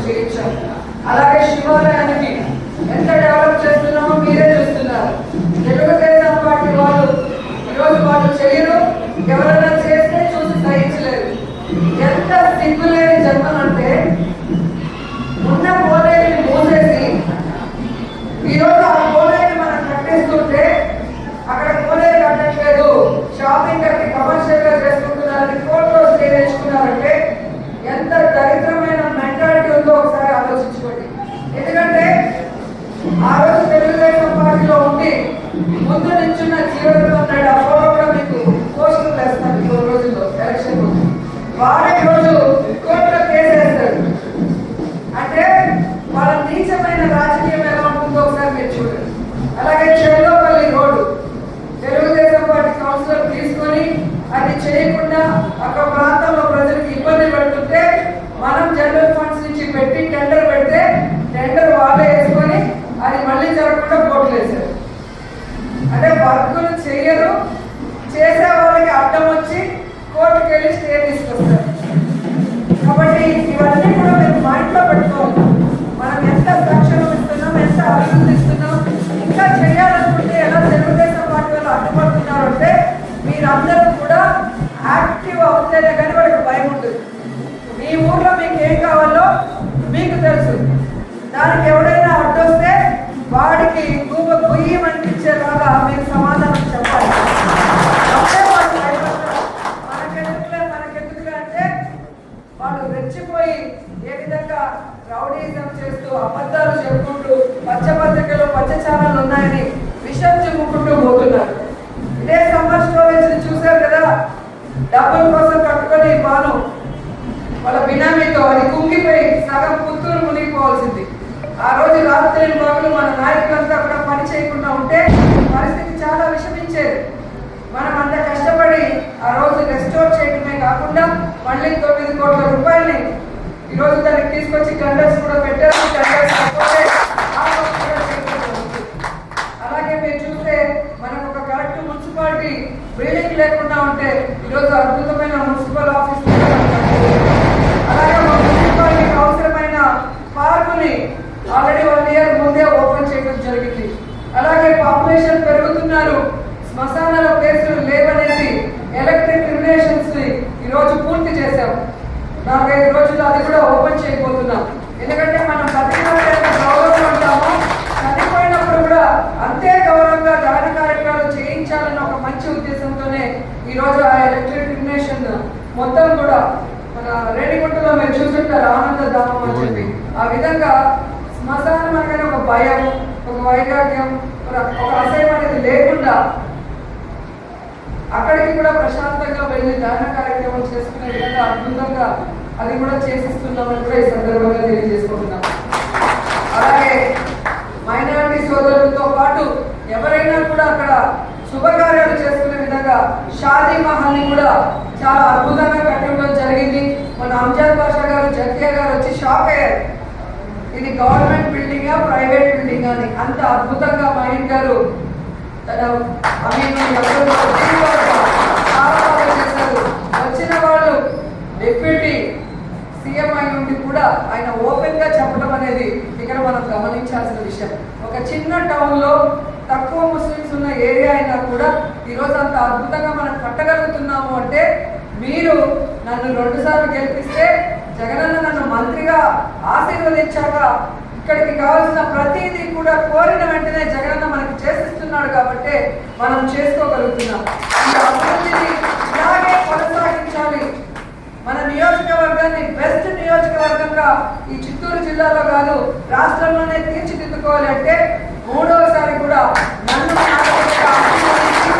చేయించాం. అలాగే శివాలయానికి ఎంత డెవలప్ చేస్తున్నామో మీరే చూస్తున్నారు. తెలుగుదేశం పార్టీ వాళ్ళు ఈరోజు వాళ్ళు చేయరు, ఎవరైనా చేస్తే చూసి సహించలేదు. ఎంత సిగ్గులేని జన్మం అంటే ఉన్న కోనేటిని మూసేసి ఈరోజు ఆ కోనేటిని మనం కట్టేస్తుంటే అక్కడ కోనేరు కట్టట్లేదు, షాపింగ్ కట్టి కమర్షియల్ గా చేసుకుంటున్నారని కోర్టులో స్టే తెచ్చుకున్నారంటే ఎంత దరిద్రమైన మెంటాలిటీ ఉందో ఒకసారి ఆలోచించుకోండి. ఎందుకంటే ఆ రోజు తెలుగుదేశం పార్టీలో ఉండి ముందు నించున్న జీవన్ రెడ్డి ఆ ఫోటో కూడా మీకు పోస్టులు వేస్తాను ఈ రోజుల్లో ఎలక్షన్ ముందు. వాడే రోజు కోర్టులో కేసు వేస్తాడు. అంటే వాళ్ళ నీచమైన రాజకీయం ఎలా ఉంటుందో ఒకసారి మీరు చూడండి. అలాగే Chellapalli road Telugu Desam party councillor తీసుకొని అది చేయకుండా అక్కడ ప్రాంతంలో ప్రజలకు ఇబ్బంది పెడుతుంటే మనం జనరల్ ఫండ్స్ నుంచి పెట్టి టెండర్ పెడితే టెండర్ వాళ్ళే వేసుకొని అది మళ్ళీ జరగకుండా కోర్టులు వేశారు. అంటే వర్కులు చేయరు, చేసే వాళ్ళకి అడ్డం వచ్చి కోర్టుకు వెళ్ళి స్టే తీసుకొస్తారు. కాబట్టి ఇవన్నీ కూడా మేము మైండ్లో పెట్టుకోవాలి. మనం ఎంత సంక్షేమం ఇస్తున్నాం, ఎంత అభివృద్ధి ఇస్తున్నాం, ఇంకా చేయాలనుకుంటే ఎలా తెలుగుదేశం పార్టీ వాళ్ళు అడ్డుపడుతున్నారు అంటే మీరందరూ కూడా యాక్టివ్ అవుతేనే కానీ వాళ్ళకి భయం ఉంటుంది. మీ ఊర్లో మీకు ఏం కావాలో మీకు తెలుసు. దానికి ఎవరైనా అడ్డొస్తే వాడికి గుయ్యం అనిపించేలాగా మీరు సమాధానం చెప్పాలి. మనకెందుకులే అంటే వాళ్ళు రెచ్చిపోయి ఏ విధంగా రౌడీజం చేస్తూ అబద్ధాలు చెప్పుకుంటూ పచ్చపత్రికలు పచ్చ ఛానళ్ళు ఉన్నాయని విషం చెప్పుకుంటూ పోతున్నారు. ఇదే సమ్మర్ స్టోరేజ్ చూశారు కదా, డబ్బుల కోసం కట్టుకొని బాను వాళ్ళ బినామీతో అది కుంగిపోయి సగం పుత్తూరు మునిగిపోవాల్సింది. ఆ రోజు రాత్రి బాబులు మన నాయకులంతా కూడా పని చేయకుండా ఉంటే పరిస్థితి చాలా విషమించేది. మనం అంత కష్టపడి ఆ రోజు రెస్టోర్ చేయడమే కాకుండా మళ్ళీ 9 కోట్ల రూపాయలని ఈరోజు దానికి తీసుకొచ్చి టెండర్స్ కూడా పెట్టారు. అలాగే మీరు చూస్తే మనకు ఒక కరెక్ట్ మున్సిపాలిటీ బిల్డింగ్ లేకుండా ఉంటే ఈరోజు అద్భుతమైన మున్సిపల్ ఆఫీస్, అలాగే మన మున్సిపాలిటీకి అవసరమైన పార్కుని ఆల్రెడీ 1 ఇయర్ ముందే ఓపెన్ చేయడం జరిగింది. అలాగే పాపులేషన్ పెరుగుతున్నారు, శ్మశానాల ప్లేసులు లేవనేసి ఎలక్ట్రిక్ రిలేషన్స్ ని ఈరోజు పూర్తి చేశాం. 4-5 రోజులు అది కూడా ఓపెన్ చేయబోతున్నాం. ఎందుకంటే మనం బతికినప్పుడు గౌరవంగా ఉంటాము, చనిపోయినప్పుడు కూడా అంతే గౌరవంగా దాని కార్యక్రమాలు చేయించాలన్న ఒక మంచి ఉద్దేశంతోనే ఈరోజు ఆ ఎలక్ట్రిక్ రిలేషన్ మొత్తం కూడా మన రేణిగుంటలో మీరు చూస్తుంటారు ఆనందధామం అని చెప్పి. ఆ విధంగా శ్మశానం అనగానే ఒక భయం, ఒక వైరాగ్యం, ఒక అసహ్యం అనేది లేకుండా అక్కడికి కూడా ప్రశాంతంగా వెళ్ళి దాన కార్యక్రమం చేసుకునే విధంగా అద్భుతంగా అది కూడా చేసిస్తున్నామని కూడా ఈ సందర్భంగా తెలియజేసుకుంటున్నాం. అలాగే మైనారిటీ సోదరులతో పాటు ఎవరైనా కూడా అక్కడ శుభకార్యాలు చేసుకునే విధంగా షాదీ మహల్ని కూడా చాలా అద్భుతంగా కట్టడం జరిగింది. మన అంజాద్ బాషా గారు, జకియా గారు వచ్చి షాక్ అయ్యారు, ఇది గవర్నమెంట్ బిల్డింగా ప్రైవేట్ బిల్డింగ్ అని. అంత అద్భుతంగా మహీన్ గారు చేశారు. వచ్చిన వాళ్ళు డిప్యూటీ సీఎం అయి ఉండి కూడా ఆయన ఓపెన్ గా చెప్పడం అనేది ఇక్కడ మనం గమనించాల్సిన విషయం. ఒక చిన్న టౌన్ లో తక్కువ ముస్లిమ్స్ ఉన్న ఏరియా అయినా కూడా ఈరోజు అంత అద్భుతంగా మనం కట్టగలుగుతున్నాము అంటే మీరు నన్ను 2 సార్లు గెలిపిస్తే జగనన్న నన్ను మంత్రిగా ఆశీర్వదించాక ఇక్కడికి కావాల్సిన ప్రతిదీ కూడా కోరిన వెంటనే జగనన్న మనకి చేసిస్తున్నాడు కాబట్టి మనం చేసుకోగలుగుతున్నాం. ఈ అభివృద్ధిని ఇలాగే కొనసాగించాలి. మన నియోజకవర్గాన్ని బెస్ట్ నియోజకవర్గంగా ఈ చిత్తూరు జిల్లాలో కాదు రాష్ట్రంలోనే తీర్చిదిద్దుకోవాలి అంటే 3వ సారి కూడా